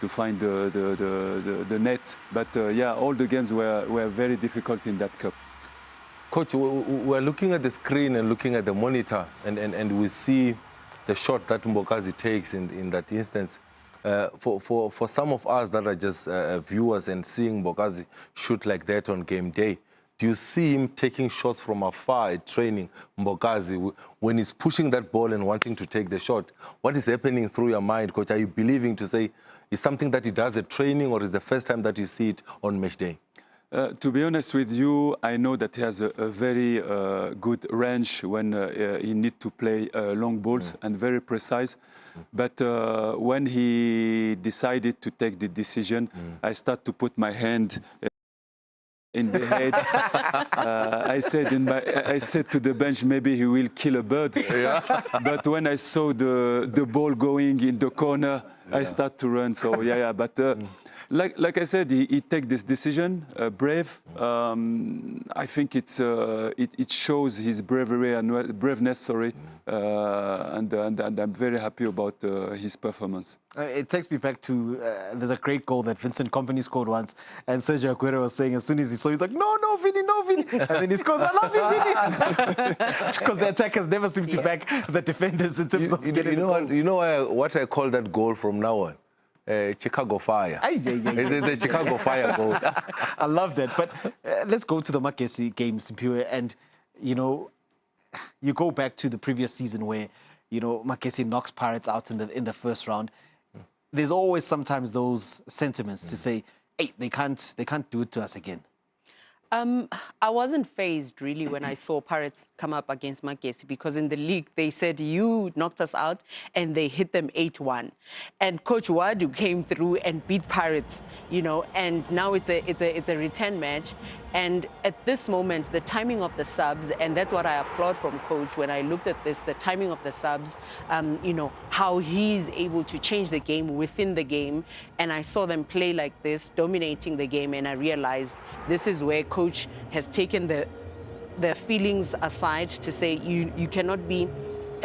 find the net. But yeah, all the games were very difficult in that cup. Coach, we're looking at the screen and looking at the monitor, and we see the shot that Mbokazi takes in that instance. For some of us that are just viewers and seeing Mbokazi shoot like that on game day, do you see him taking shots from afar at training, Mbokazi, when he's pushing that ball and wanting to take the shot? What is happening through your mind, Coach? Are you believing to say it's something that he does at training, or is the first time that you see it on match day? To be honest with you, I know that he has a very good range when he needs to play long balls and very precise. But when he decided to take the decision, I start to put my hand in the head. I said to the bench, maybe he will kill a bird. Yeah. But when I saw the ball going in the corner, I start to run. So yeah. But like I said, he take this decision, brave. I think it shows his bravery and braveness. Sorry, and I'm very happy about his performance. It takes me back to there's a great goal that Vincent Kompany scored once, and Sergio Aguero was saying as soon as he saw, he's like, no, Vinny, no, Vinny, and then he scores, I love you, Vinny, because the attackers never seem to back the defenders in terms of getting the goal. You know what I call that goal from now on? Chicago Fire. It's the Chicago Fire goal. I love that. But let's go to the Makesi game, Simpiwe, and you go back to the previous season where Makesi knocks Pirates out in the first round. There's always sometimes those sentiments to say, hey, they can't do it to us again. I wasn't fazed really when I saw Pirates come up against Makesi, because in the league they said you knocked us out and they hit them 8-1, and Coach Wadu came through and beat Pirates, and now it's a return match. And at this moment, the timing of the subs, and that's what I applaud from Coach when I looked at this, the timing of the subs, how he's able to change the game within the game. And I saw them play like this, dominating the game, and I realized this is where Coach has taken the feelings aside to say you cannot be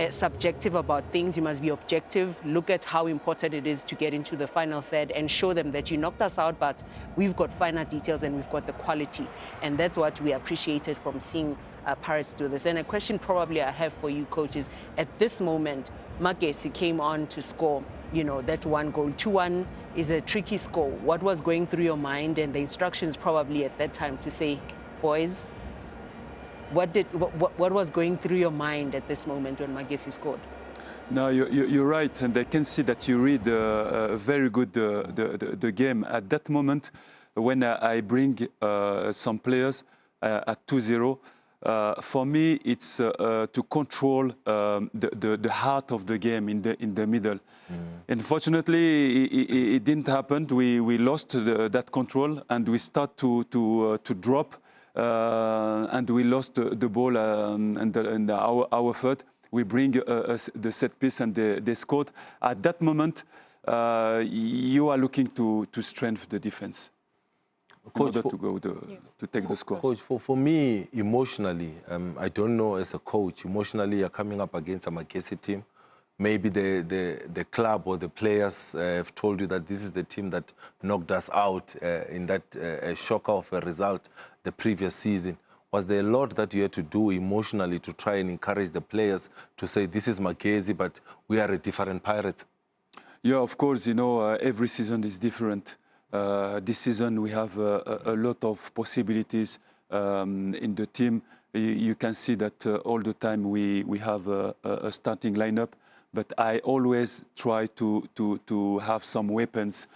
subjective about things. You must be objective. Look at how important it is to get into the final third and show them that you knocked us out, but we've got finer details and we've got the quality. And that's what we appreciated from seeing Pirates do this. And a question probably I have for you, Coach, is at this moment, Makesi came on to score, that one goal. 2-1 is a tricky score. What was going through your mind, and the instructions probably at that time to say, boys, what was going through your mind at this moment when Makesi scored? No, you're right, and I can see that you read very good the game. At that moment, when I bring some players at 2-0, for me it's to control the heart of the game in the middle. Unfortunately, it didn't happen. We lost that control, and we start to drop. And we lost the ball in our third. We bring the set piece and they scored. At that moment, you are looking to strengthen the defense in order to take the score. Coach, for me, emotionally, I don't know as a coach, emotionally you're coming up against a Makesi team. Maybe the club or the players have told you that this is the team that knocked us out in that shocker of a result the previous season. Was there a lot that you had to do emotionally to try and encourage the players to say, this is Makesi, but we are a different Pirates? Yeah, of course, every season is different. This season we have a lot of possibilities in the team. You can see that all the time we have a starting lineup. But I always try to have some weapons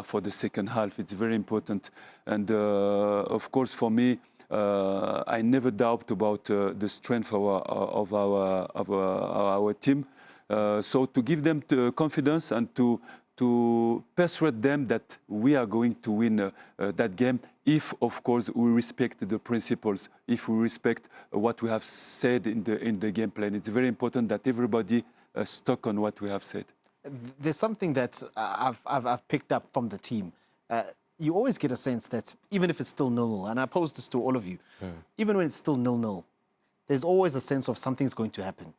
for the second half. It's very important. And of course, for me, I never doubt about the strength of our team. So to give them the confidence and to persuade them that we are going to win that game, if, of course, we respect the principles, if we respect what we have said in the game plan. It's very important that everybody stuck on what we have said. There's something that I've picked up from the team. You always get a sense that even if it's still 0-0, and I pose this to all of you, even when it's still 0-0, there's always a sense of something's going to happen.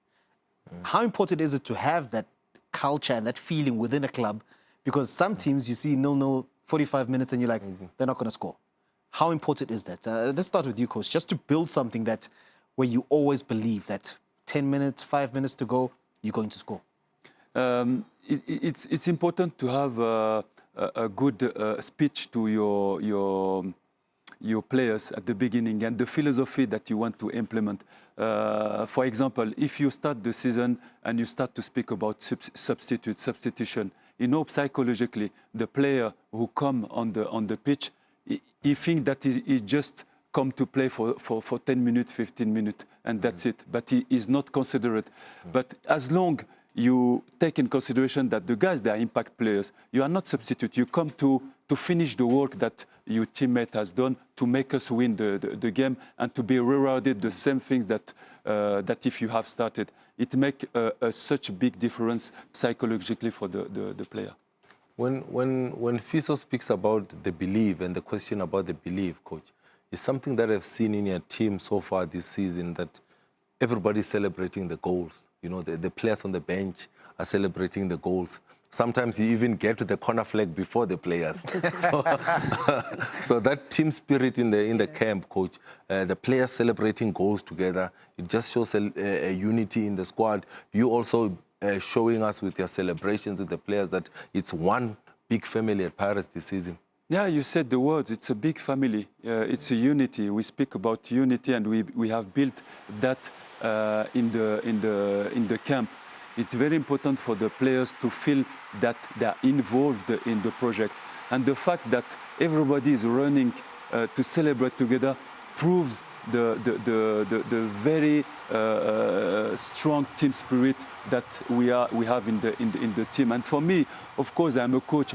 How important is it to have that culture and that feeling within a club Because some teams you see 0-0, 45 minutes, and you're like, they're not going to score. How important is that? Let's start with you, Coach, just to build something that where you always believe that 10 minutes, 5 minutes to go, you're going to score. It's important to have a good speech to your players at the beginning and the philosophy that you want to implement. For example, if you start the season and you start to speak about substitution, you know psychologically the player who come on the pitch, he think that he just come to play for 10 minutes, 15 minutes, and that's it. But he is not considerate. But as long you take in consideration that the guys, they are impact players, you are not substitute. You come to finish the work that your teammate has done to make us win the game and to be rewarded the same things that if you have started. It makes such a big difference psychologically for the player. When Fiso speaks about the belief and the question about the belief, Coach, it's something that I've seen in your team so far this season, that everybody's celebrating the goals. You know, the players on the bench are celebrating the goals. Sometimes you even get to the corner flag before the players. So that team spirit in the camp, Coach, the players celebrating goals together, it just shows a unity in the squad. You also showing us with your celebrations with the players that it's one big family at Pirates this season. Yeah, you said the words. It's a big family. It's a unity. We speak about unity, and we have built that in the camp. It's very important for the players to feel that they are involved in the project, and the fact that everybody is running to celebrate together proves the very strong team spirit that we have in the team. And for me, of course, I am a coach,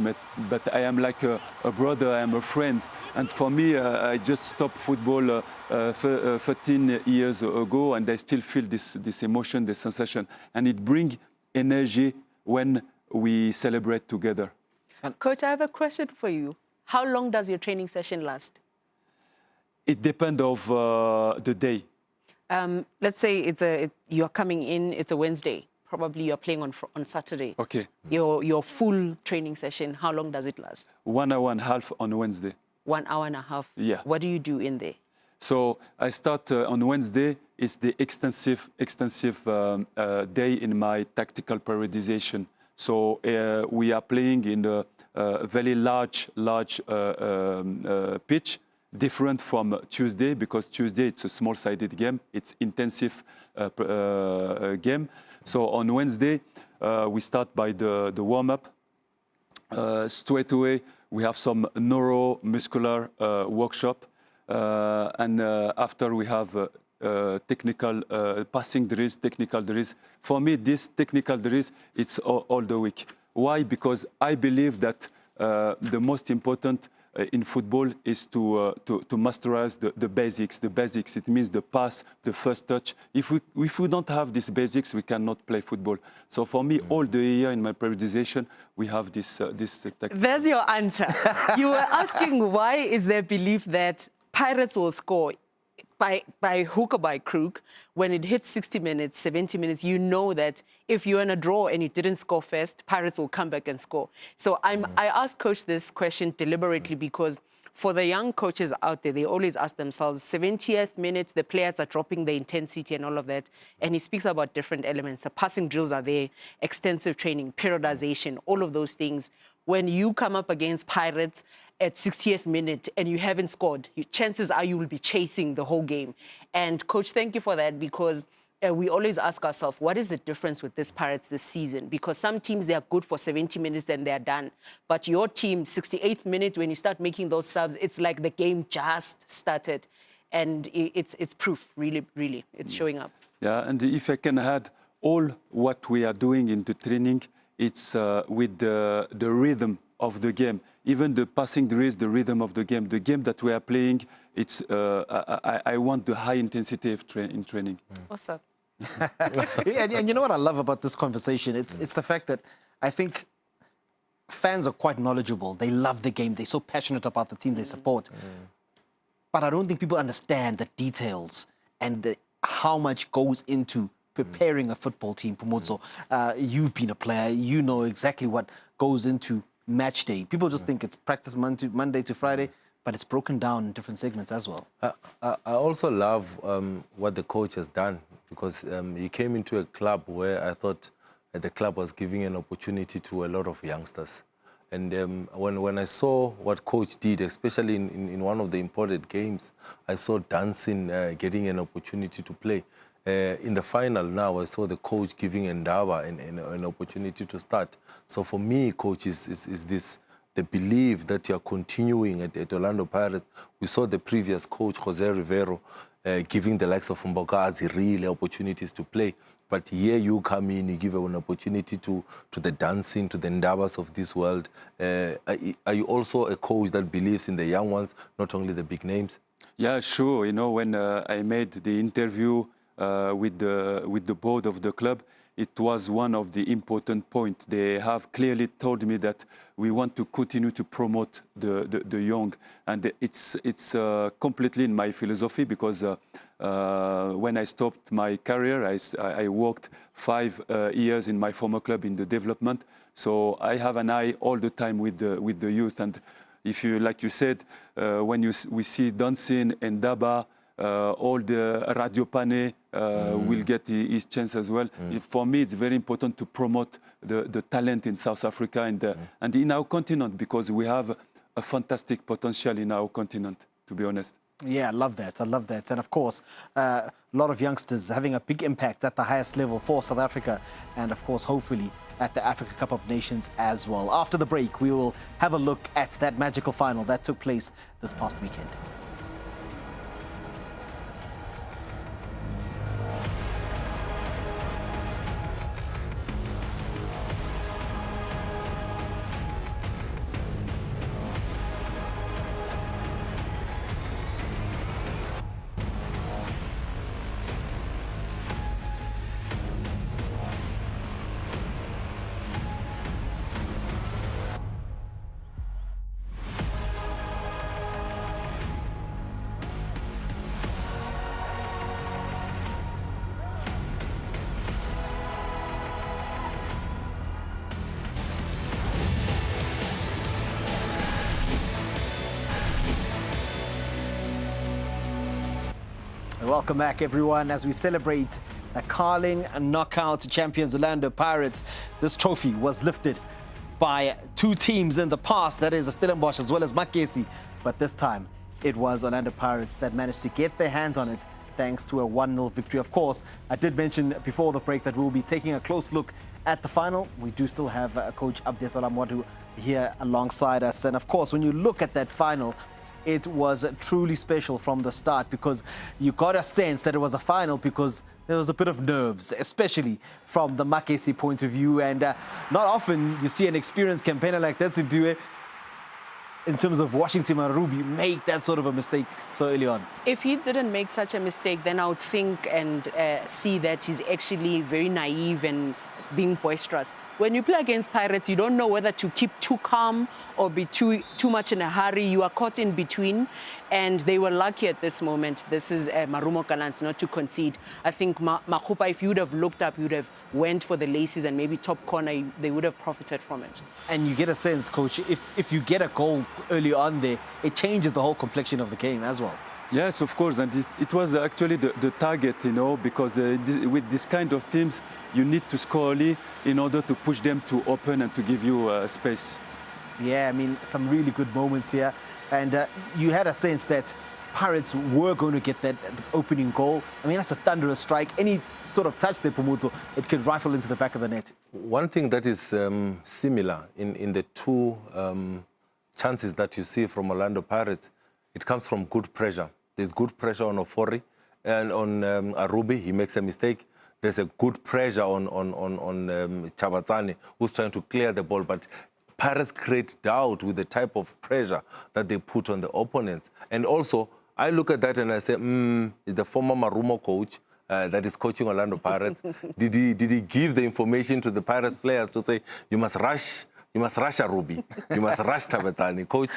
but I am like a brother. I am a friend. And for me, I just stopped football 13 years ago, and I still feel this emotion, this sensation, and it brings energy when we celebrate together. Coach, I have a question for you. How long does your training session last? It depends of the day. Let's say you're coming in, it's a Wednesday. Probably you're playing on Saturday. Okay. Your full training session, how long does it last? 1 hour and a half on Wednesday. 1 hour and a half? Yeah. What do you do in there? So I start on Wednesday. It's the extensive day in my tactical periodization. So we are playing in a very large pitch, different from Tuesday, because Tuesday it's a small-sided game. It's intensive game. So on Wednesday, we start by the warm-up. Straight away, we have some neuromuscular workshop. And after we have technical passing drills, technical drills. For me, this technical drills, it's all the week. Why? Because I believe that the most important in football is to masterize the basics. The basics, it means the pass, the first touch. If we don't have these basics, we cannot play football. So for me, all the year in my periodization, we have this tactic. There's your answer. You were asking why is there belief that Pirates will score by hook or by crook. When it hits 60 minutes, 70 minutes, you know that if you're in a draw and you didn't score first, Pirates will come back and score. So I asked Coach this question deliberately because for the young coaches out there, they always ask themselves, 70th minutes, the players are dropping the intensity and all of that. And he speaks about different elements. The passing drills are there, extensive training, periodization, all of those things. When you come up against Pirates at 60th minute and you haven't scored, chances are you will be chasing the whole game. And Coach, thank you for that, because we always ask ourselves, what is the difference with this Pirates this season? Because some teams, they are good for 70 minutes and they're done. But your team, 68th minute, when you start making those subs, it's like the game just started. And it's proof, really, really. It's showing up. Yeah, and if I can add, all what we are doing in the training, it's with the rhythm of the game. Even the passing drills, the rhythm of the game that we are playing, it's I want the high intensity of in training. What's up? and you know what I love about this conversation? It's the fact that I think fans are quite knowledgeable. They love the game. They're so passionate about the team they support. But I don't think people understand the details and how much goes into preparing a football team. Pomotso, you've been a player. You know exactly what goes into match day. People just think it's practice Monday to Friday, but it's broken down in different segments as well. I also love what the coach has done, because he came into a club where I thought the club was giving an opportunity to a lot of youngsters. And when I saw what coach did, especially in one of the important games, I saw Dancing getting an opportunity to play. In the final now, I saw the coach giving Ndaba an opportunity to start. So for me, coach, is this the belief that you are continuing at Orlando Pirates. We saw the previous coach, Jose Rivero, giving the likes of Mbokazi really opportunities to play. But here you come in, you give an opportunity to the Dancing, to the Ndabas of this world. Are you also a coach that believes in the young ones, not only the big names? Yeah, sure. You know, when I made the interview with the board of the club, it was one of the important points. They have clearly told me that we want to continue to promote the young, and it's completely in my philosophy, because when I stopped my career, I worked 5 years in my former club in the development. So I have an eye all the time with the youth. And if you, like you said, when we see Dancing and Ndaba, all the Radio Pane will get his chance as well. For me, it's very important to promote the talent in South Africa and in our continent, because we have a fantastic potential in our continent, to be honest. Yeah, I love that. I love that. And of course, a lot of youngsters having a big impact at the highest level for South Africa, and of course, hopefully at the Africa Cup of Nations as well. After the break, we will have a look at that magical final that took place this past weekend. Welcome back, everyone, as we celebrate the Carling Knockout champions Orlando Pirates. This trophy was lifted by 2 teams in the past, that is Stellenbosch as well as Makesi, but this time it was Orlando Pirates that managed to get their hands on it thanks to a 1-0 victory. Of course, I did mention before the break that we'll be taking a close look at the final. We do still have Coach Abdesalam Wadu here alongside us, and of course, when you look at that final, it was truly special from the start, because you got a sense that it was a final because there was a bit of nerves, especially from the Makesi point of view. And not often you see an experienced campaigner like that, Simpiwe, in terms of Washington Marubi, make that sort of a mistake so early on. If he didn't make such a mistake, then I would think and see that he's actually very naive and being boisterous. When you play against Pirates, you don't know whether to keep too calm or be too much in a hurry. You are caught in between, and they were lucky at this moment. This is Marumo Kalans not to concede. I think Makhupa, if you would have looked up, you would have went for the laces and maybe top corner, they would have profited from it. And you get a sense, Coach, if you get a goal early on there, it changes the whole complexion of the game as well. Yes, of course, and it was actually the target, you know, because with this kind of teams, you need to score early in order to push them to open and to give you space. Yeah, I mean, some really good moments here. And you had a sense that Pirates were going to get that opening goal. I mean, that's a thunderous strike. Any sort of touch there, Pumuzo, it can rifle into the back of the net. One thing that is similar in the 2 chances that you see from Orlando Pirates, it comes from good pressure. There's good pressure on Ofori and on Arubi. He makes a mistake. There's a good pressure on Chabatsani, who's trying to clear the ball. But Pirates create doubt with the type of pressure that they put on the opponents. And also, I look at that and I say, is the former Marumo coach that is coaching Orlando Pirates, did he give the information to the Pirates players to say, you must rush Arubi, you must rush Chabatsani, coach?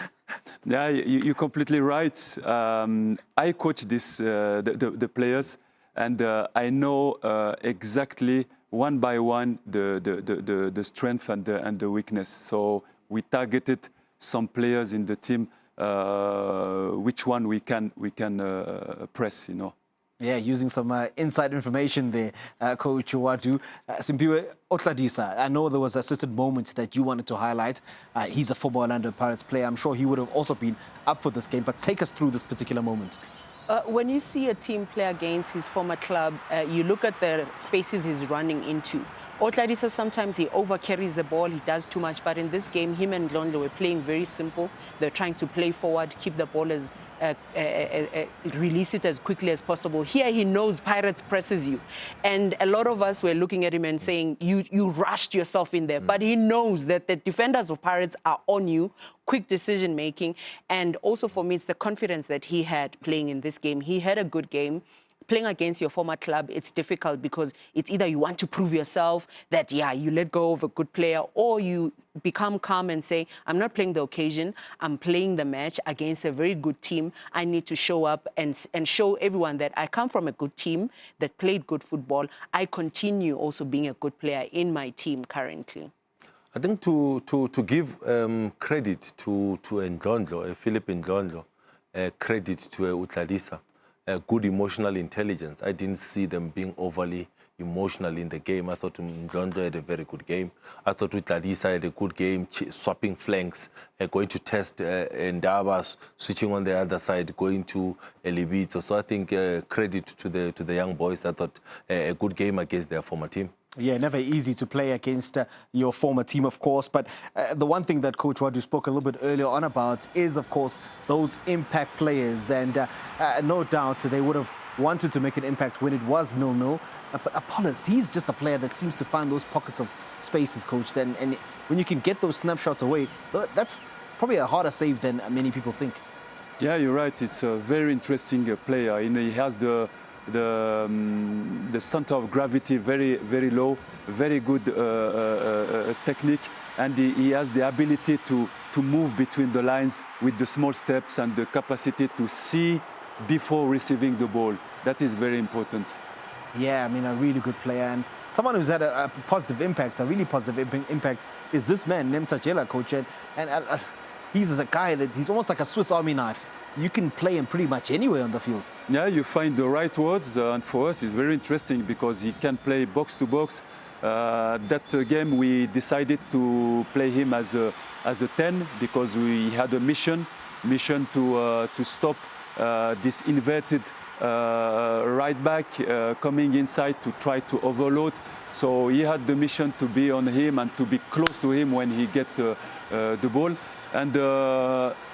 Yeah, you're completely right. I coach the players, and I know exactly one by one the strength and the weakness. So we targeted some players in the team, which one we can press, you know. Yeah, using some inside information there, Coach Wadu. Simpiwe Otladisa, I know there was a certain moment that you wanted to highlight. He's a former Orlando Pirates player. I'm sure he would have also been up for this game, but take us through this particular moment. When you see a team play against his former club, you look at the spaces he's running into. Otladisa, sometimes he overcarries the ball, he does too much, but in this game, him and Ndlondlo were playing very simple. They're trying to play forward, keep the ball as, release it as quickly as possible. Here, he knows Pirates presses you. And a lot of us were looking at him and saying, you rushed yourself in there. But he knows that the defenders of Pirates are on you, quick decision-making. And also for me, it's the confidence that he had playing in this game. He had a good game. Playing against your former club, it's difficult because it's either you want to prove yourself that, yeah, you let go of a good player, or you become calm and say, I'm not playing the occasion, I'm playing the match against a very good team. I need to show up and show everyone that I come from a good team that played good football. I continue also being a good player in my team currently. I think to give credit to Ndlondlo, Philip Ndlondlo, credit to Utladisa, good emotional intelligence. I didn't see them being overly emotional in the game. I thought Ndlondlo had a very good game. I thought Utladisa had a good game, swapping flanks, going to test Ndaba, switching on the other side, going to Elibito. So I think credit to the young boys. I thought a good game against their former team. Yeah, never easy to play against your former team, of course. But the one thing that Coach Wadu spoke a little bit earlier on about is, of course, those impact players. And no doubt they would have wanted to make an impact when it was 0-0. But Apollos, he's just a player that seems to find those pockets of spaces, Coach. And when you can get those snapshots away, that's probably a harder save than many people think. Yeah, you're right. It's a very interesting player. He has the center of gravity very low, very good technique, and he has the ability to move between the lines with the small steps and the capacity to see before receiving the ball. That is very important. Yeah, I mean, a really good player, and someone who's had a positive impact, a really positive impact, is this man, Nemtsajela, Coach. And he's a guy that he's almost like a Swiss Army knife. You can play him pretty much anywhere on the field. Yeah, you find the right words, and for us it's very interesting because he can play box to box. That game we decided to play him as a 10 because we had a mission to stop this inverted right back coming inside to try to overload. So he had the mission to be on him and to be close to him when he get the ball. And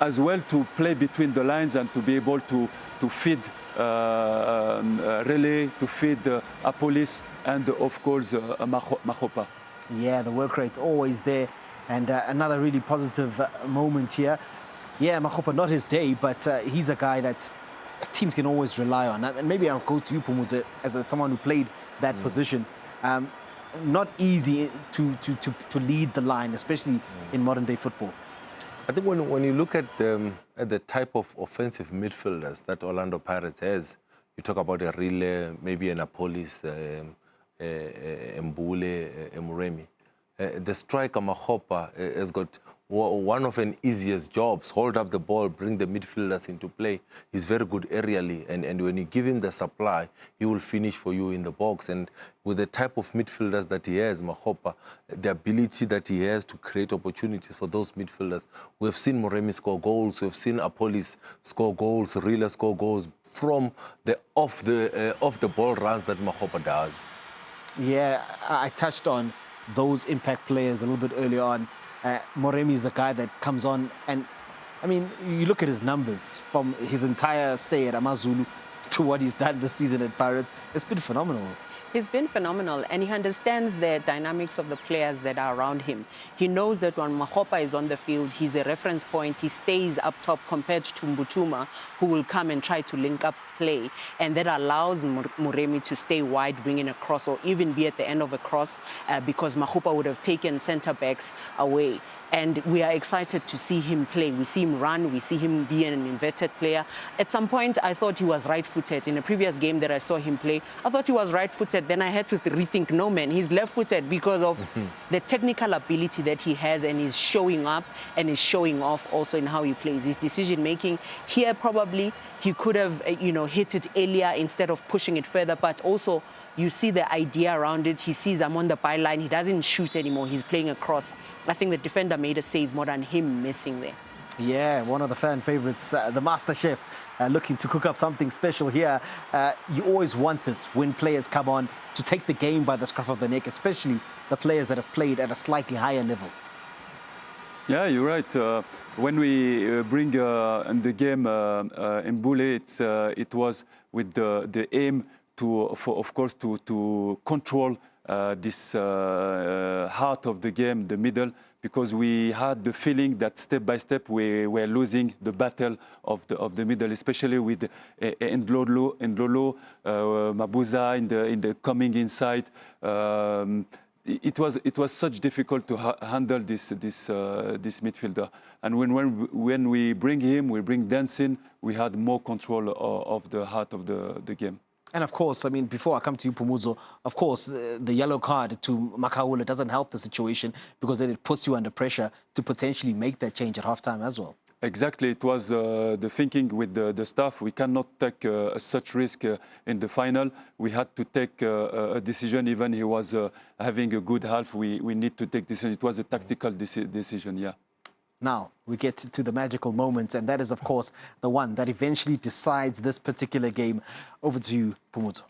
as well to play between the lines and to be able to feed Relay, to feed Apollos, and of course Mahopa. Yeah, the work rate's always there. And another really positive moment here. Yeah, Mahopa, not his day, but he's a guy that teams can always rely on. And maybe I'll go to you, Pumuze, as someone who played that position. Not easy to lead the line, especially in modern day football. I think when you look at the type of offensive midfielders that Orlando Pirates has, you talk about a Relay, maybe an Apollos, Mbule, Muremi. The striker Mahopa has got one of an easiest jobs, hold up the ball, bring the midfielders into play. He's very good aerially, and when you give him the supply, he will finish for you in the box. And with the type of midfielders that he has, Mahopa, the ability that he has to create opportunities for those midfielders. We've seen Muremi score goals, we've seen Apollos score goals, Relay score goals from the off the ball runs that Mahopa does. Yeah, I touched on those impact players a little bit earlier on. Muremi is a guy that comes on, and I mean, you look at his numbers from his entire stay at Amazulu to what he's done this season at Pirates. It's been phenomenal. He's been phenomenal, and he understands the dynamics of the players that are around him. He knows that when Mahopa is on the field, he's a reference point. He stays up top compared to Mbutuma, who will come and try to link up play. And that allows Muremi to stay wide, bring in a cross, or even be at the end of a cross because Mahopa would have taken centre-backs away. and we are excited to see him play. We see him run, we see him be an inverted player. At some point, I thought he was right-footed. In a previous game that I saw him play, I thought he was right-footed. Then I had to rethink, no, man, he's left-footed because of the technical ability that he has, and he's showing up and is showing off also in how he plays. His decision-making here, probably, he could have, hit it earlier instead of pushing it further, but also you see the idea around it. He sees I'm on the byline. He doesn't shoot anymore. He's playing across. I think the defender made a save more than him missing there. Yeah, one of the fan favorites, the Master Chef, looking to cook up something special here. You always want this when players come on to take the game by the scruff of the neck, especially the players that have played at a slightly higher level. Yeah, you're right. When we bring in the game Mbule, it was with the aim of course, to control this heart of the game, the middle, because we had the feeling that step by step we were losing the battle of the middle, especially with Ndlolo, Mabuza in the coming inside. It was such difficult to handle this midfielder, and when we bring him, we bring Dancing, we had more control of the heart of the game. And of course, I mean, before I come to you, Phumuzo, of course, the yellow card to Makhaula doesn't help the situation because then it puts you under pressure to potentially make that change at halftime as well. Exactly. It was the thinking with the staff. We cannot take such risk in the final. We had to take a decision. Even he was having a good half, we need to take decision. It was a tactical decision, yeah. Now, we get to the magical moment, and that is, of course, the one that eventually decides this particular game. Over to you, Phumuzo.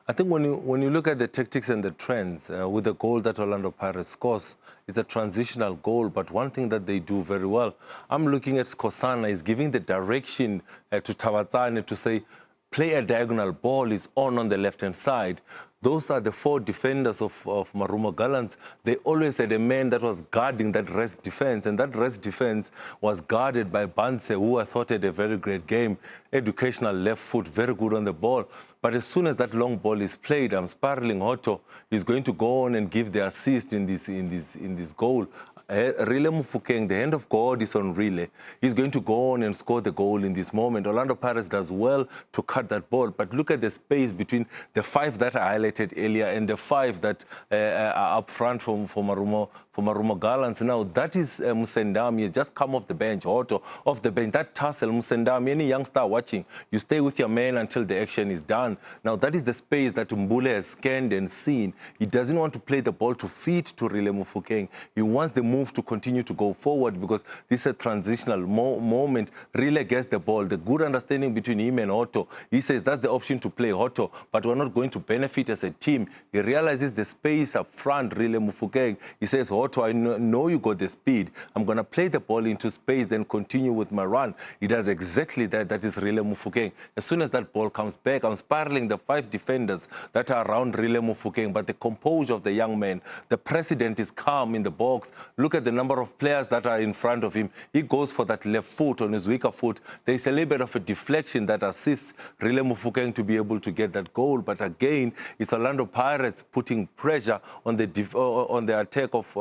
I think when you look at the tactics and the trends, with the goal that Orlando Pirates scores, it's a transitional goal, but one thing that they do very well, I'm looking at Skosana, is giving the direction to Tabatsane to say, play a diagonal ball is on the left-hand side. Those are the four defenders of Marumo Gallants. They always had a man that was guarding that rest defense, and that rest defense was guarded by Banse, who I thought had a very great game. Educational left foot, very good on the ball. But as soon as that long ball is played, I'm spiraling Otto is going to go on and give the assist in this goal. Rile Mufokeng, the hand of God is on Rile. He's going to go on and score the goal in this moment. Orlando Pirates does well to cut that ball, but look at the space between the five that I highlighted earlier and the five that are up front for Marumo Gallants. Now, that is Musendami. Just come off the bench, Otto, off the bench. That tussle, Musendami, any youngster watching, you stay with your man until the action is done. Now, that is the space that Mbule has scanned and seen. He doesn't want to play the ball to feed to Rile Mufokeng. He wants the move to continue to go forward because this is a transitional moment. Rile gets the ball. The good understanding between him and Otto, he says that's the option to play Otto, but we're not going to benefit as a team. He realizes the space up front, Rile Mufokeng. He says, Otto, I know you got the speed. I'm going to play the ball into space, then continue with my run. He does exactly that. That is Rile Mufokeng. As soon as that ball comes back, I'm spiraling the five defenders that are around Rile Mufokeng, but the composure of the young man, the president is calm in the box. Look at the number of players that are in front of him. He goes for that left foot on his weaker foot. There's a little bit of a deflection that assists Rile Mufokeng to be able to get that goal. But again, it's Orlando Pirates putting pressure on the attack of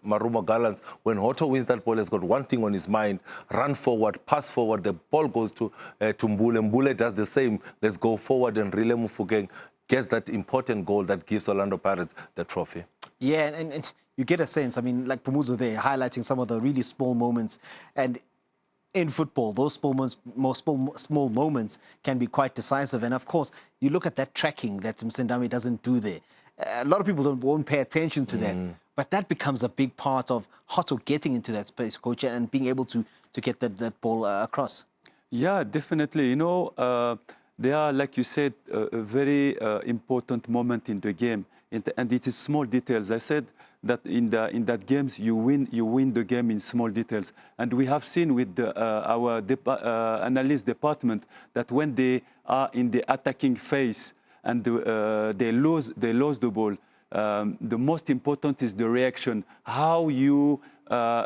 Marumo Gallants. When Otto wins that ball, he's got one thing on his mind: run forward, pass forward. The ball goes to Mbule. Mbule does the same. Let's go forward, and Rile Mufokeng gets that important goal that gives Orlando Pirates the trophy. Yeah, and you get a sense, I mean, like Phumuzo there, highlighting some of the really small moments. And in football, those small moments can be quite decisive. And of course, you look at that tracking that Msendami doesn't do there. A lot of people won't pay attention to that. But that becomes a big part of Hotto getting into that space, coach, and being able to get that ball across. Yeah, definitely. You know, they are, like you said, a very important moment in the game. And it is small details. I said that in that games you win the game in small details. And we have seen with our analyst department that when they are in the attacking phase and they lose the ball, the most important is the reaction. How you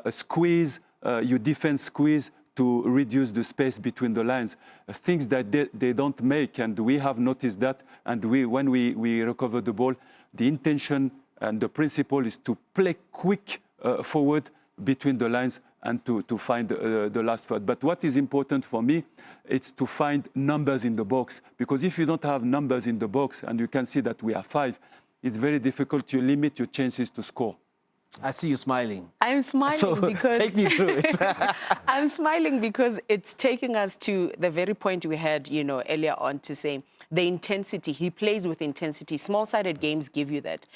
squeeze, your defense squeeze to reduce the space between the lines, things that they don't make. And we have noticed that. And when we recover the ball, the intention and the principle is to play quick forward between the lines and to find the last third. But what is important for me, it's to find numbers in the box. Because if you don't have numbers in the box, and you can see that we have 5, it's very difficult to limit your chances to score. I see you smiling. I'm smiling So because take me through it. I'm smiling because it's taking us to the very point we had, earlier on, to say the intensity. He plays with intensity. Small-sided games give you that.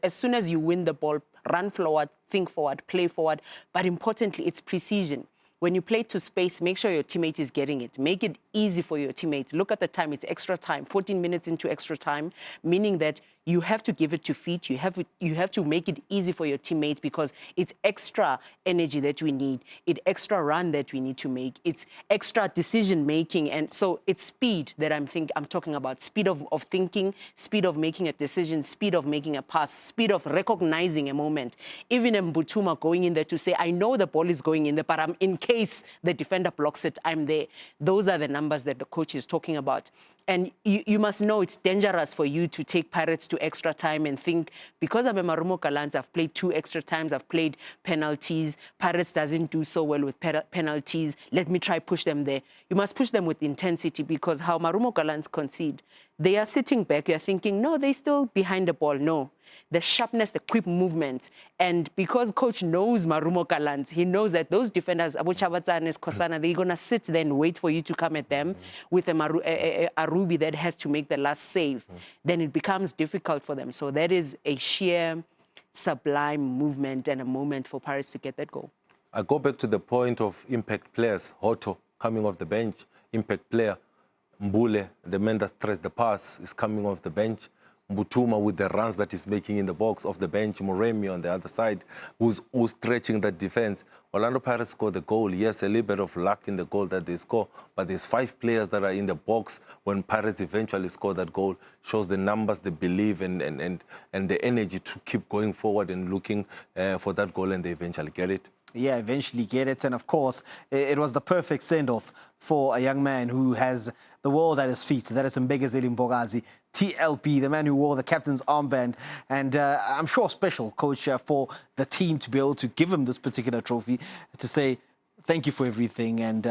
As soon as you win the ball, run forward, think forward, play forward. But importantly, it's precision. When you play to space, make sure your teammate is getting it. Make it easy for your teammates. Look at the time. It's extra time, 14 minutes into extra time, meaning that you have to give it to feet. You have to make it easy for your teammates because it's extra energy that we need. It's extra run that we need to make. It's extra decision making. And so it's speed that I'm talking about. Speed of thinking, speed of making a decision, speed of making a pass, speed of recognizing a moment. Even Mbutuma going in there to say, I know the ball is going in there, but I'm in case the defender blocks it, I'm there. Those are the numbers that the coach is talking about. And you must know it's dangerous for you to take Pirates to extra time and think, because I'm a Marumo Gallants, I've played 2 extra times, I've played penalties. Pirates doesn't do so well with penalties. Let me try push them there. You must push them with intensity because how Marumo Gallants concede, they are sitting back, you're thinking, no, they're still behind the ball. No. The sharpness, the quick movement. And because coach knows Marumo Gallants, he knows that those defenders, Abuchabatsanes, Kosana, they're going to sit there and wait for you to come at them with a Ruby that has to make the last save. Then it becomes difficult for them. So that is a sheer sublime movement and a moment for Paris to get that goal. I go back to the point of impact players. Hoto coming off the bench, impact player. Mbule, the man that threads the pass, is coming off the bench. Mbutuma with the runs that he's making in the box off the bench. Moremi on the other side, who's stretching that defense. Orlando Pirates scored the goal. Yes, a little bit of luck in the goal that they score, but there's 5 players that are in the box when Pirates eventually score that goal. Shows the numbers, the belief, and the energy to keep going forward and looking for that goal, and they eventually get it. Yeah, eventually get it. And of course, it was the perfect send-off for a young man who has the world at his feet. That is Mbegazeli Mbokazi, TLP, the man who wore the captain's armband. And I'm sure special, coach, for the team to be able to give him this particular trophy, to say thank you for everything and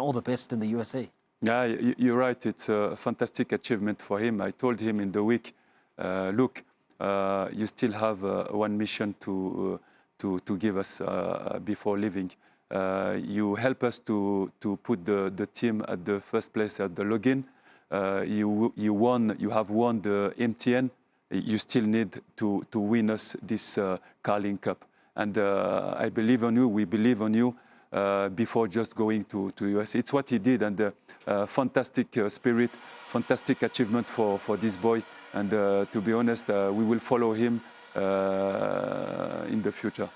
all the best in the USA. Yeah, you're right. It's a fantastic achievement for him. I told him in the week, look, you still have one mission to give us before leaving. You help us to put the team at the first place at the login. You have won the MTN. You still need to win us this Carling Cup. And I believe on you. We believe on you before just going to US. It's what he did, and fantastic spirit, fantastic achievement for this boy. And to be honest, we will follow him in the future.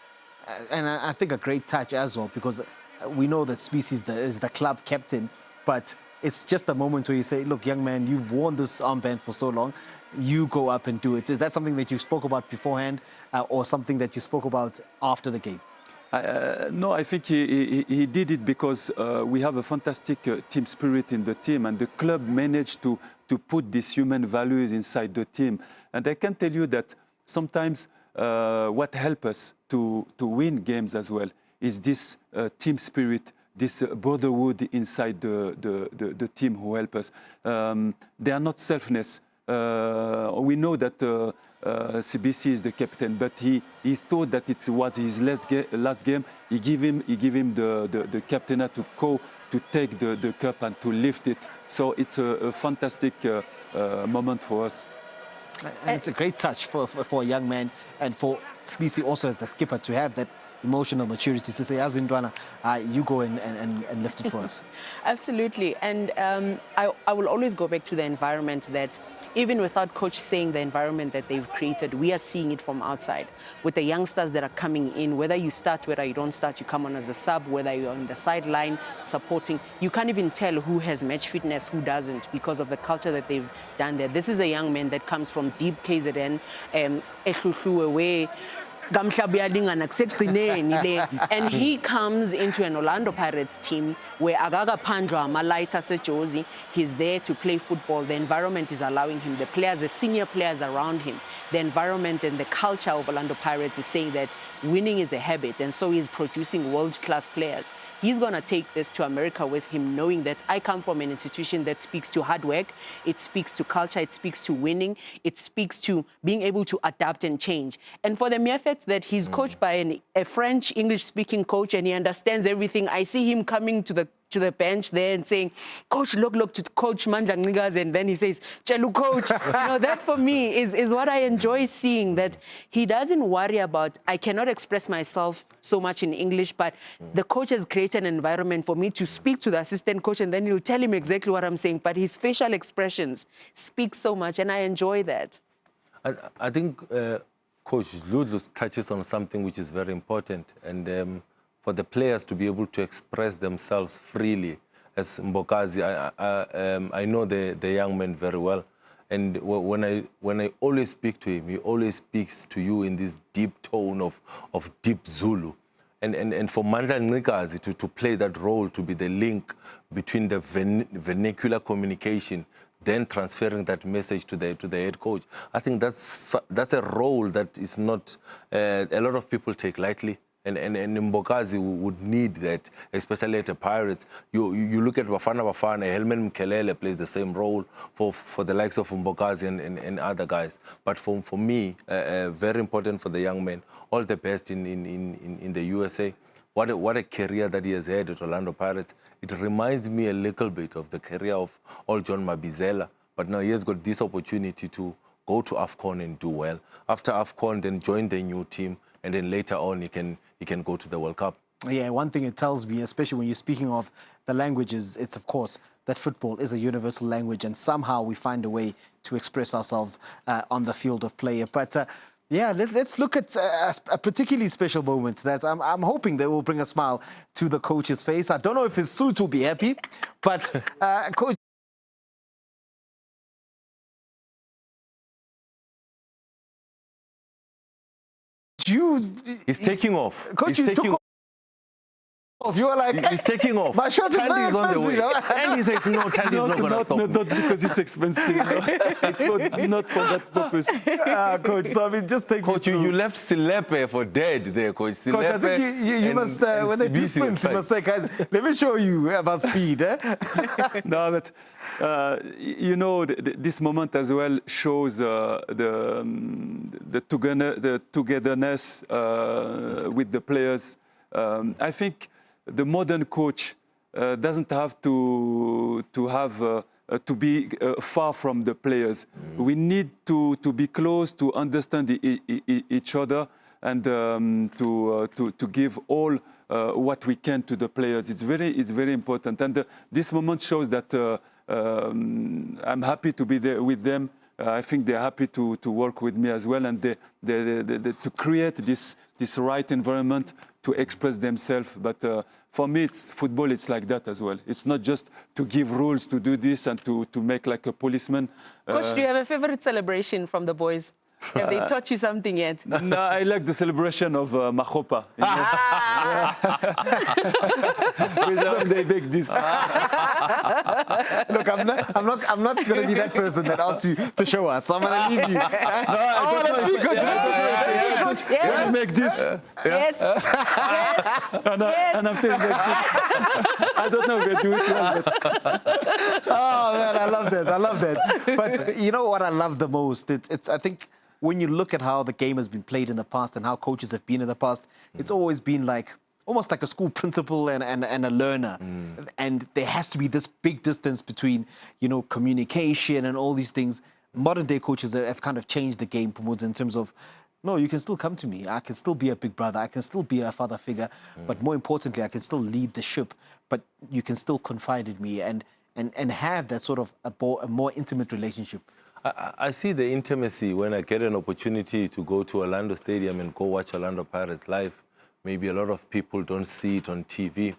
And I think a great touch as well, because we know that Species is the club captain, but it's just a moment where you say, look, young man, you've worn this armband for so long, you go up and do it. Is that something that you spoke about beforehand or something that you spoke about after the game? No, I think he did it because we have a fantastic team spirit in the team, and the club managed to put these human values inside the team. And I can tell you that sometimes what helps us to win games as well is this team spirit, this brotherhood inside the team who help us. They are not selfless. We know that CBC is the captain, but he thought that it was his last game. He give him the captainate to go to take the cup and to lift it. So it's a fantastic moment for us. And it's a great touch for a young man, and for Species also as the skipper to have that emotional maturity to say, Azindwana, you go and lift it for us. Absolutely. And I will always go back to the environment that even without coach saying the environment that they've created, we are seeing it from outside with the youngsters that are coming in. Whether you start, whether you don't start, you come on as a sub, whether you're on the sideline supporting, you can't even tell who has match fitness, who doesn't, because of the culture that they've done there. This is a young man that comes from deep KZN, where and he comes into an Orlando Pirates team where Agaga Pandra, Malaita Sejozi, he's there to play football. The environment is allowing him, the players, the senior players around him, the environment and the culture of Orlando Pirates is saying that winning is a habit, and so he's producing world-class players. He's going to take this to America with him, knowing that I come from an institution that speaks to hard work, it speaks to culture, it speaks to winning, it speaks to being able to adapt and change. And for the mere fact that he's coached by a French, English-speaking coach and he understands everything, I see him coming to the bench there and saying, "Coach, look to Coach Mandla Ngigazi," and then he says, "Chelu, coach." That for me is what I enjoy seeing, that he doesn't worry about, I cannot express myself so much in English, but the coach has created an environment for me to speak to the assistant coach and then he'll tell him exactly what I'm saying, but his facial expressions speak so much and I enjoy that. I think Coach Ludlus touches on something which is very important, and for the players to be able to express themselves freely. As Mbokazi, I know the young man very well, and when I always speak to him, he always speaks to you in this deep tone of deep Zulu. And for Mandla Ngigazi to play that role, to be the link between the vernacular communication, then transferring that message to the head coach, I think that's a role that is not a lot of people take lightly. And Mbokazi would need that, especially at the Pirates. You look at Bafana, Helman Mkelele plays the same role for the likes of Mbokazi and other guys. But for me, very important for the young man. All the best in the USA. What a career that he has had at Orlando Pirates. It reminds me a little bit of the career of All John Mabizela. But now he has got this opportunity to go to AFCON and do well. After AFCON, then join the new team. And then later on, he can go to the World Cup. Yeah, one thing it tells me, especially when you're speaking of the languages, it's of course that football is a universal language, and somehow we find a way to express ourselves on the field of play. But yeah, let's look at a particularly special moment that I'm hoping that will bring a smile to the coach's face. I don't know if his suit will be happy, but coach. He's taking off. Coach, he's taking off. You were like, he's taking off. My shirt is very is on the way. expensive. And he says, no, Tandy is not going to stop. Not because it's expensive. It's not for that purpose. Coach, so I mean, just take Coach, you left Silepe for dead there, Coach. Silepe. Coach, I think you must, when they do sprints, you must say, guys, let me show you about speed. No, but, this moment as well shows the togetherness with the players. I think the modern coach doesn't have to be far from the players. We need to be close, to understand each other, and to give all what we can to the players. It's very important. And this moment shows that I'm happy to be there with them. I think they're happy to work with me as well, and to create this right environment to express themselves. But for me, football, it's like that as well. It's not just to give rules to do this and to make like a policeman. Coach, do you have a favorite celebration from the boys? Have they taught you something yet? No, I like the celebration of Mahopa. With them, they make this. Look, I'm not going to be that person that asks you to show us. So I'm going to leave you. Let's see, Coach. Let's see, Coach. Yes. Make this. Yes. And I'm telling like this. I don't know if they do it well, but... Oh, man, I love that. I love that. But you know what I love the most? It's I think, when you look at how the game has been played in the past and how coaches have been in the past, it's always been like almost like a school principal and a learner. And there has to be this big distance between, communication and all these things. Modern day coaches have kind of changed the game in terms of, no, you can still come to me. I can still be a big brother. I can still be a father figure. But more importantly, I can still lead the ship. But you can still confide in me and have that sort of a more intimate relationship. I see the intimacy when I get an opportunity to go to Orlando Stadium and go watch Orlando Pirates live. Maybe a lot of people don't see it on TV,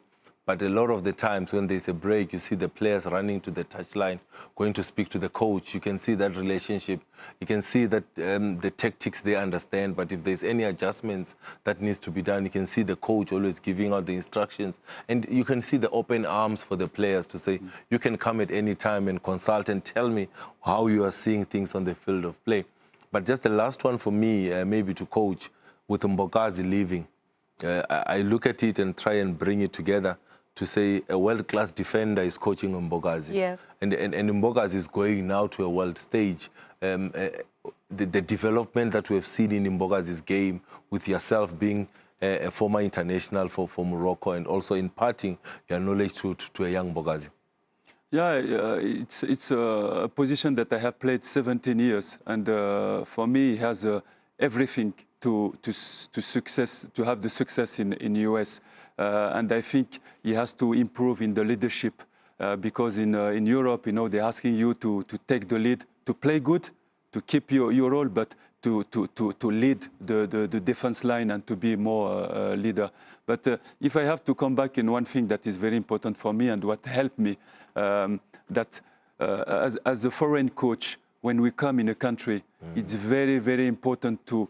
But a lot of the times when there's a break, you see the players running to the touchline, going to speak to the coach. You can see that relationship. You can see that the tactics they understand. But if there's any adjustments that needs to be done, you can see the coach always giving out the instructions. And you can see the open arms for the players to say, you can come at any time and consult and tell me how you are seeing things on the field of play. But just the last one for me, maybe to coach, with Mbokazi leaving, I look at it and try and bring it together to say a world-class defender is coaching Mbokazi. Yeah. And Mbokazi is going now to a world stage. The development that we have seen in Mbokazi's game, with yourself being a former international for Morocco and also imparting your knowledge to a young Mbokazi. Yeah, it's a position that I have played 17 years, and for me, he has everything to have the success in US. And I think he has to improve in the leadership because in Europe, you know, they're asking you to take the lead, to play good, to keep your role, but to lead the defense line and to be more leader. But if I have to come back in one thing that is very important for me and what helped me, that as a foreign coach, when we come in a country, it's very, very important to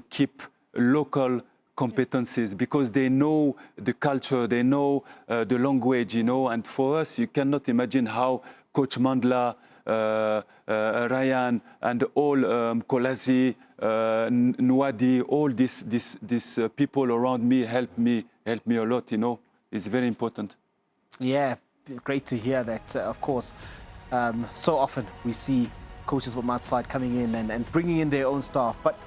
keep local competencies because they know the culture, they know the language, you know. And for us, you cannot imagine how Coach Mandla, Ryan, and all Kolazi, Nwadi, all these people around me help me a lot, you know. It's very important. Yeah, great to hear that. Of course, so often we see coaches from outside coming in and bringing in their own staff, but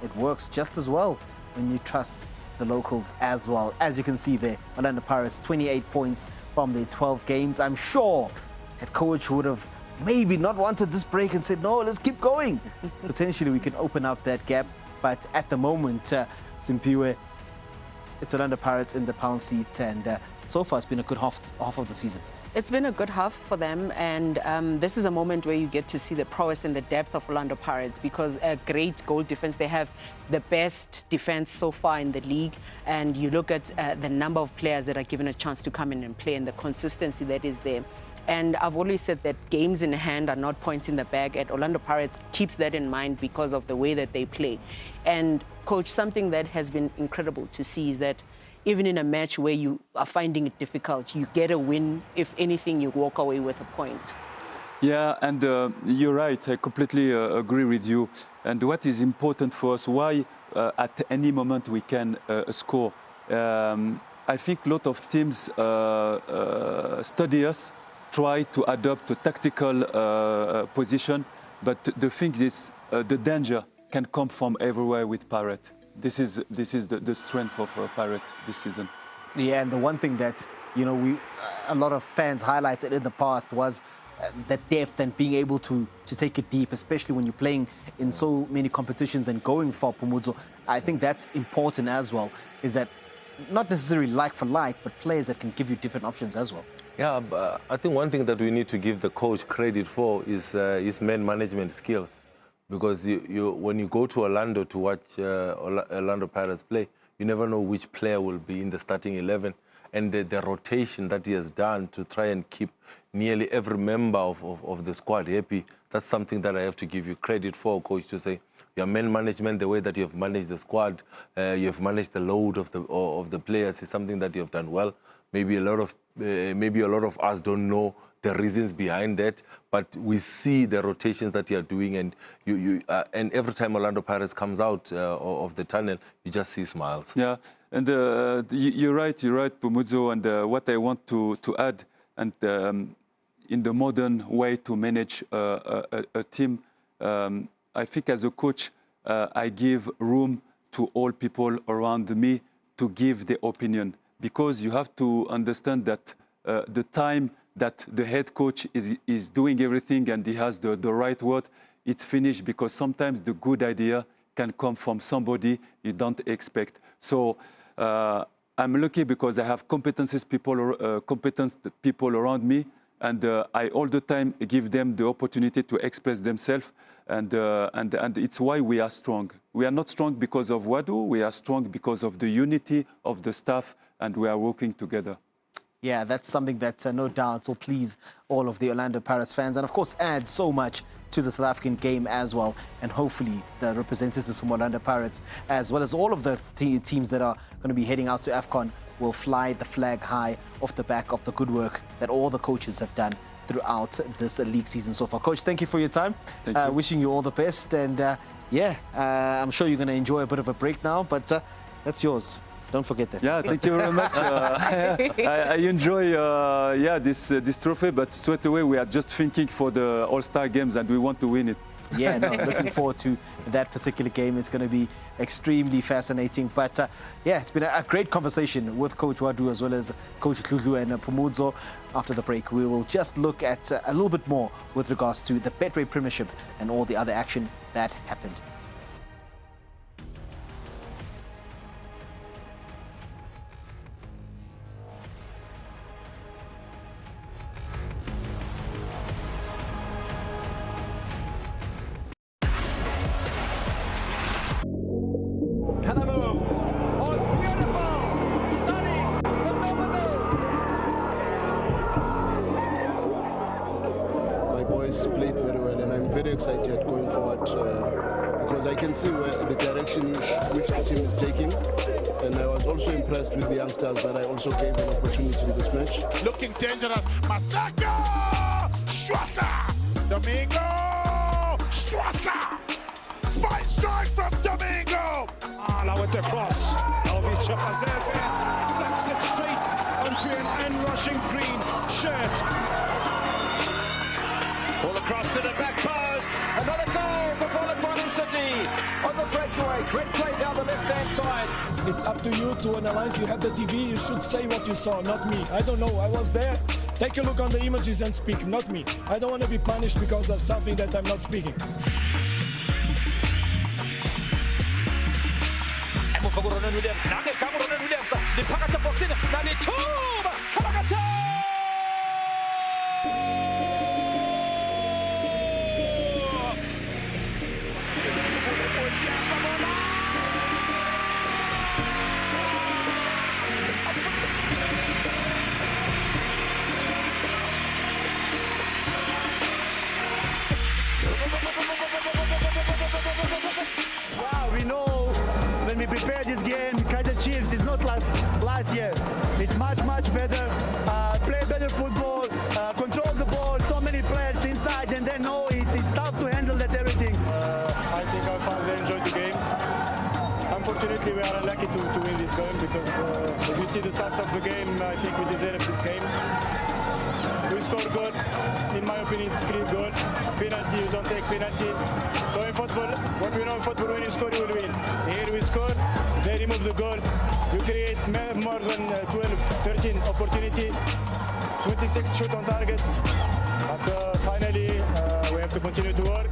it works just as well when you trust the locals as well. As you can see there, Orlando Pirates, 28 points from their 12 games. I'm sure that coach would have maybe not wanted this break and said, no, let's keep going. Potentially we can open up that gap, but at the moment, Simpiwe, it's Orlando Pirates in the pound seat, and so far it's been a good half of the season. It's been a good half for them, and this is a moment where you get to see the prowess and the depth of Orlando Pirates, because a great goal defense. They have the best defense so far in the league, and you look at the number of players that are given a chance to come in and play and the consistency that is there. And I've always said that games in hand are not points in the bag, and Orlando Pirates keeps that in mind because of the way that they play. And coach, something that has been incredible to see is that even in a match where you are finding it difficult, you get a win. If anything, you walk away with a point. Yeah, and you're right. I completely agree with you. And what is important for us, why at any moment we can score? I think a lot of teams study us, try to adopt a tactical position, but the thing is, the danger can come from everywhere with Pirate. This is the strength of Pirate this season. Yeah, and the one thing that, you know, a lot of fans highlighted in the past was the depth and being able to take it deep, especially when you're playing in so many competitions and going for Pumudzo. I think that's important as well, is that not necessarily like for like, but players that can give you different options as well. Yeah, I think one thing that we need to give the coach credit for is his man management skills. Because when you go to Orlando to watch Orlando Pirates play, you never know which player will be in the starting 11. And the rotation that he has done to try and keep nearly every member of the squad happy, that's something that I have to give you credit for, coach, to say your man management, the way that you have managed the squad, you have managed the load of the players is something that you have done well. Maybe a lot of us don't know the reasons behind that, but we see the rotations that you are doing, and and every time Orlando Pirates comes out of the tunnel, you just see smiles. Yeah, and you're right, Pumudzo. And what I want to add, and in the modern way to manage a team, I think as a coach, I give room to all people around me to give their opinion. Because you have to understand that the time that the head coach is doing everything and he has the right word, it's finished, because sometimes the good idea can come from somebody you don't expect. So I'm lucky because I have competent people around me, and I all the time give them the opportunity to express themselves, and it's why we are strong. We are not strong because of Wadu, we are strong because of the unity of the staff, and we are working together. Yeah, that's something that no doubt will please all of the Orlando Pirates fans and, of course, add so much to the South African game as well. And hopefully the representatives from Orlando Pirates, as well as all of the teams that are going to be heading out to AFCON, will fly the flag high off the back of the good work that all the coaches have done throughout this league season so far. Coach, thank you for your time. Thank you. Wishing you all the best. And I'm sure you're going to enjoy a bit of a break now, but that's yours. Don't forget that. Yeah, thank you very much. I enjoy this trophy, but straight away we are just thinking for the All-Star games and we want to win it. Yeah, no, looking forward to that particular game. It's going to be extremely fascinating. But yeah, it's been a great conversation with Coach Wadu as well as Coach Tlulu and Pumudzo. After the break, we will just look at a little bit more with regards to the Betway Premiership and all the other action that happened. Played very well, and I'm very excited going forward because I can see where the direction which the team is taking, and I was also impressed with the youngsters that I also gave an opportunity in this match. Looking dangerous, Masaka Strasser, Domingo Strasser, fine strike from Domingo. Ala with the cross, Elvis Chapazese flaps it straight onto an inrushing green shirt. All across to the back post. Another goal for Polokwane City on the breakaway. Great play down the left-hand side. It's up to you to analyze. You have the TV. You should say what you saw, not me. I don't know. I was there. Take a look on the images and speak, not me. I don't want to be punished because of something that I'm not speaking. We know when we prepare this game, Kaiser Chiefs is not last year. It's much better. Play better football, control the ball, so many players inside, and they know it's tough to handle that everything. I think our fans enjoyed the game. Unfortunately, we are unlucky to win this game because if you see the stats of the game, I think we deserve this game. We scored good. In my opinion, it's clean good. Penalty, you don't take penalty. So in football, what we know in football, when you score, you will win. Here we score, they remove the goal. You create more than 12, 13 opportunity, 26 shoot on targets. But finally, we have to continue to work.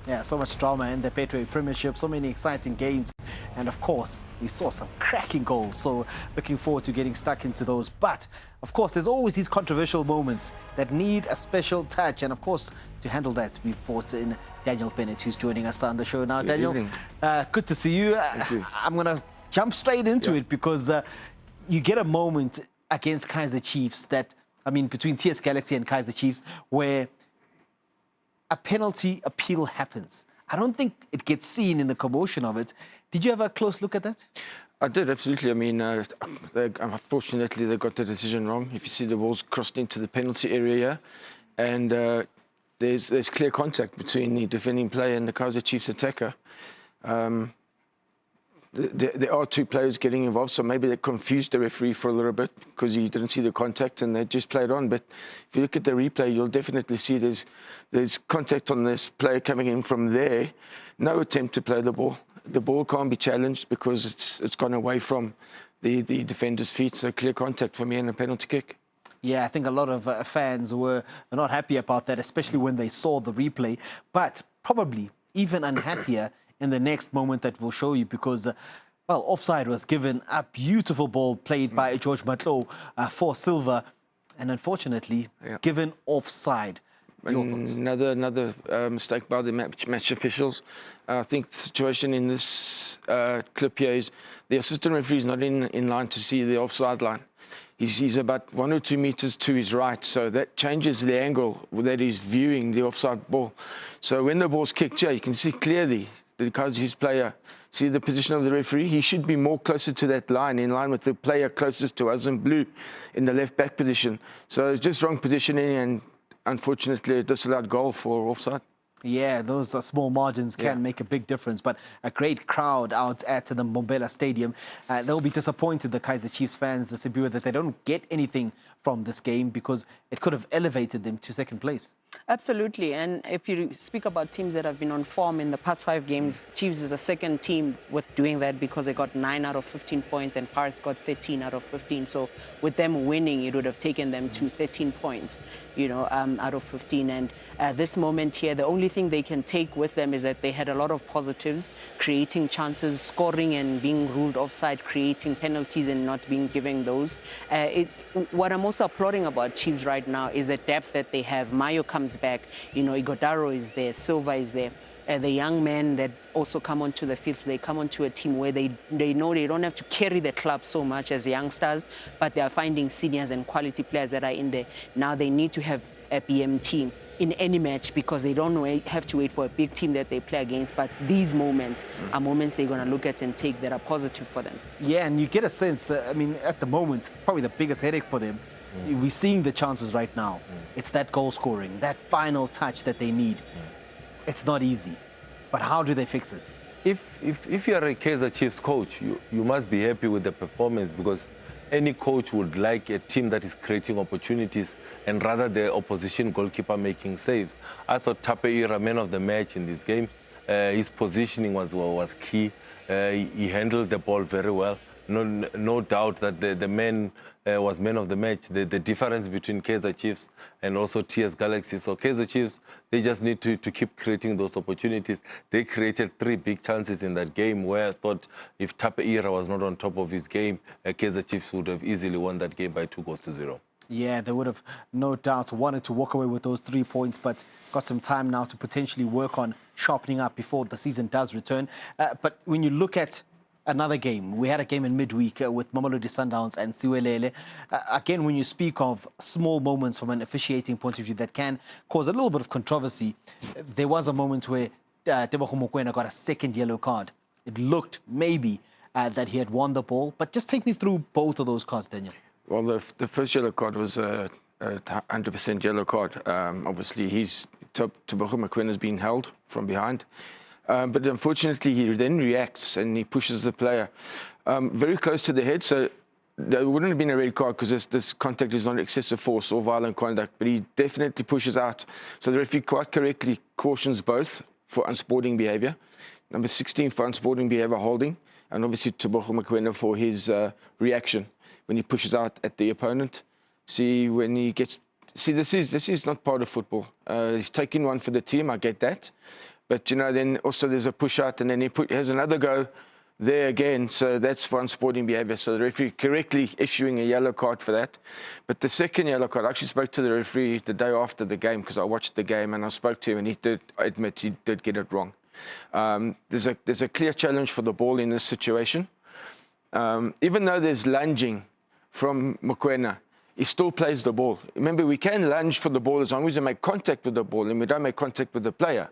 Yeah, so much drama in the Betway Premiership, so many exciting games. And of course, we saw some cracking goals. So looking forward to getting stuck into those. But of course, there's always these controversial moments that need a special touch. And of course, to handle that, we've brought in Daniel Bennett, who's joining us on the show now. Good Daniel, evening. Good to see you. you. I'm going to jump straight into it because you get a moment against Kaiser Chiefs that, I mean, between TS Galaxy and Kaiser Chiefs, where a penalty appeal happens. I don't think it gets seen in the commotion of it. Did you have a close look at that? I did, absolutely. I mean, unfortunately, they got the decision wrong. If you see the ball's crossed into the penalty area, and there's clear contact between the defending player and the Kaiser Chiefs attacker. There are two players getting involved, so maybe they confused the referee for a little bit because he didn't see the contact and they just played on. But if you look at the replay, you'll definitely see there's contact on this player coming in from there. No attempt to play the ball. The ball can't be challenged because it's gone away from the defender's feet. So clear contact for me and a penalty kick. Yeah, I think a lot of fans were not happy about that, especially when they saw the replay. But probably even unhappier in the next moment that we'll show you because, well, offside was given. A beautiful ball played by George Matlo for Silva and unfortunately given offside. Another mistake by the match officials. I think the situation in this clip here is the assistant referee is not in line to see the offside line. He's about 1 or 2 meters to his right, so that changes the angle that he's viewing the offside ball. So when the ball's kicked here, you can see clearly the Kaiser's player, see the position of the referee, he should be more closer to that line, in line with the player closest to us in blue in the left back position. So it's just wrong positioning and unfortunately a disallowed goal for offside. Yeah, those small margins can make a big difference, but a great crowd out at the Mbombela Stadium. They'll be disappointed, the Kaizer Chiefs fans, the Sibiwa, that they don't get anything from this game because it could have elevated them to second place. Absolutely. And if you speak about teams that have been on form in the past 5 games, Chiefs is a second team with doing that because they got 9 out of 15 points and Pirates got 13 out of 15. So with them winning, it would have taken them to 13 points, out of 15. And at this moment here, the only thing they can take with them is that they had a lot of positives, creating chances, scoring and being ruled offside, creating penalties and not being given those. What I'm also applauding about Chiefs right now is the depth that they have. Mayo comes back, Igodaro is there, Silva is there. The young men that also come onto the field, they come onto a team where they know they don't have to carry the club so much as youngsters, but they are finding seniors and quality players that are in there. Now they need to have a BM team in any match because they don't have to wait for a big team that they play against. But these moments are moments they're going to look at and take that are positive for them. Yeah, and you get a sense, at the moment, probably the biggest headache for them, we're seeing the chances right now. It's that goal scoring, that final touch that they need. It's not easy. But how do they fix it? If you are a Kaizer Chiefs coach, you must be happy with the performance because any coach would like a team that is creating opportunities and rather the opposition goalkeeper making saves. I thought Tapeira, man of the match in this game. His positioning was key. He handled the ball very well. No doubt that the man was man of the match. The difference between Kaizer Chiefs and also TS Galaxy. So Kaizer Chiefs, they just need to keep creating those opportunities. They created 3 big chances in that game where I thought if Tapeira was not on top of his game, Kaizer Chiefs would have easily won that game by 2-0. Yeah, they would have no doubt wanted to walk away with those 3 points, but got some time now to potentially work on sharpening up before the season does return. But when you look at another game, we had a game in midweek with Mamelodi Sundowns and Siwelele. Again, when you speak of small moments from an officiating point of view that can cause a little bit of controversy, there was a moment where Tebogo Mokoena got a second yellow card. It looked maybe that he had won the ball, but just take me through both of those cards, Daniel. Well, the first yellow card was a 100% yellow card. Obviously, Tebogo Mokoena has been held from behind. But unfortunately, he then reacts and he pushes the player very close to the head. So there wouldn't have been a red card because this contact is not excessive force or violent conduct. But he definitely pushes out. So the referee quite correctly cautions both for unsporting behaviour. Number 16 for unsporting behaviour holding. And obviously Tebogo Mokoena for his reaction when he pushes out at the opponent. See, when he gets... See, this is not part of football. He's taking one for the team, I get that. But, then also there's a push out and then he has another go there again. So that's for unsporting behaviour. So the referee correctly issuing a yellow card for that. But the second yellow card, I actually spoke to the referee the day after the game because I watched the game and I spoke to him and he did admit he did get it wrong. There's a clear challenge for the ball in this situation. Even though there's lunging from Mokoena, he still plays the ball. Remember, we can lunge for the ball as long as we make contact with the ball and we don't make contact with the player.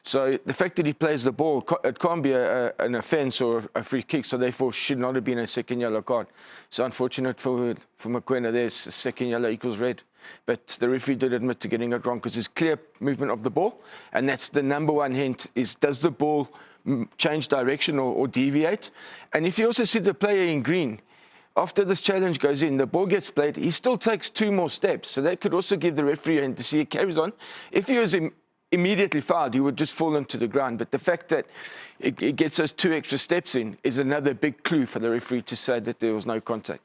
So the fact that he plays the ball, it can't be an offence or a free kick, so therefore should not have been a second yellow card. So unfortunate for Mokoena, there's a second yellow equals red. But the referee did admit to getting it wrong because there's clear movement of the ball. And that's the number one hint is, does the ball change direction or deviate? And if you also see the player in green, after this challenge goes in, the ball gets played, he still takes 2 more steps. So that could also give the referee a hint to see it carries on. If he was immediately fouled, he would just fall into the ground. But the fact that it gets those 2 extra steps in is another big clue for the referee to say that there was no contact.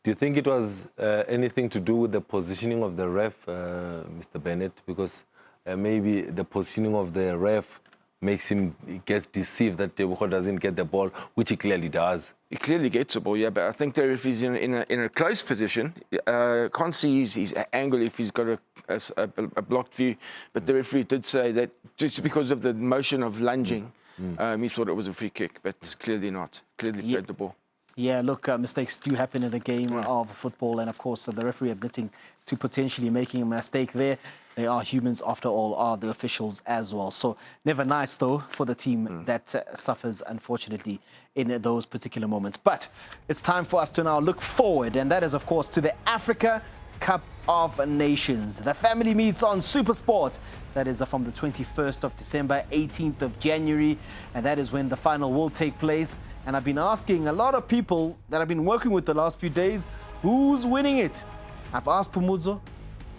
Do you think it was anything to do with the positioning of the ref, Mr. Bennett? Because maybe the positioning of the ref makes him get deceived that Tebogo doesn't get the ball, which he clearly does. He clearly gets the ball, yeah, but I think the referee's in a close position. Can't see his angle if he's got a blocked view. But the referee did say that just because of the motion of lunging, he thought it was a free kick, but clearly not. Clearly played the ball. Yeah, look, mistakes do happen in the game of football, and of course, the referee admitting to potentially making a mistake there. They are humans, after all, are the officials as well. So never nice, though, for the team that suffers, unfortunately, in those particular moments. But it's time for us to now look forward, and that is, of course, to the Africa Cup of Nations. The family meets on SuperSport. That is from the 21st of December, 18th of January, and that is when the final will take place. And I've been asking a lot of people that I've been working with the last few days, who's winning it? I've asked Pumuzo.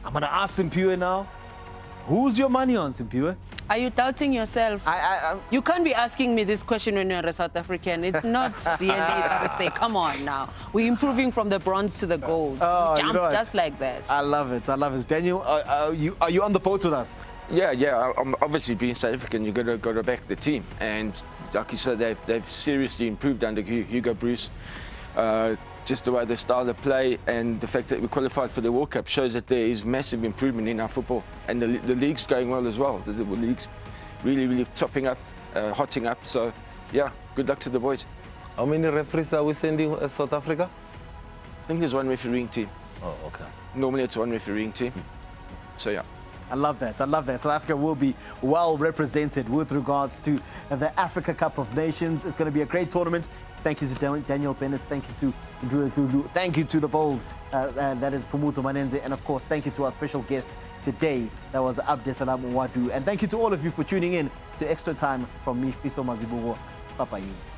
I'm going to ask Simpiwe now. Who's your money on, Simpiwe? Are you doubting yourself? You can't be asking me this question when you're a South African. It's not DNA, RSA. Come on now. We're improving from the bronze to the gold. Oh, Jump just like that. I love it. I love it. Daniel, are you on the boat with us? Yeah. I'm obviously, being South African, you've got to back the team. And like you said, they've seriously improved under Hugo Bruce. Just the way they style the play and the fact that we qualified for the World Cup shows that there is massive improvement in our football. And the league's going well as well. The league's really topping up, hotting up. So, yeah, good luck to the boys. How many referees are we sending as South Africa? I think there's one refereeing team. Oh, okay. Normally it's one refereeing team. So, yeah. I love that. I love that. South Africa will be well represented with regards to the Africa Cup of Nations. It's going to be a great tournament. Thank you to Daniel Bennett. Thank you to Nduru Zulu. Thank you to the bold, that is Pumuzo Manenze. And of course, thank you to our special guest today. That was Abdesalam Wadu. And thank you to all of you for tuning in to Extra Time from me, Fiso Mazibugo. Papa you.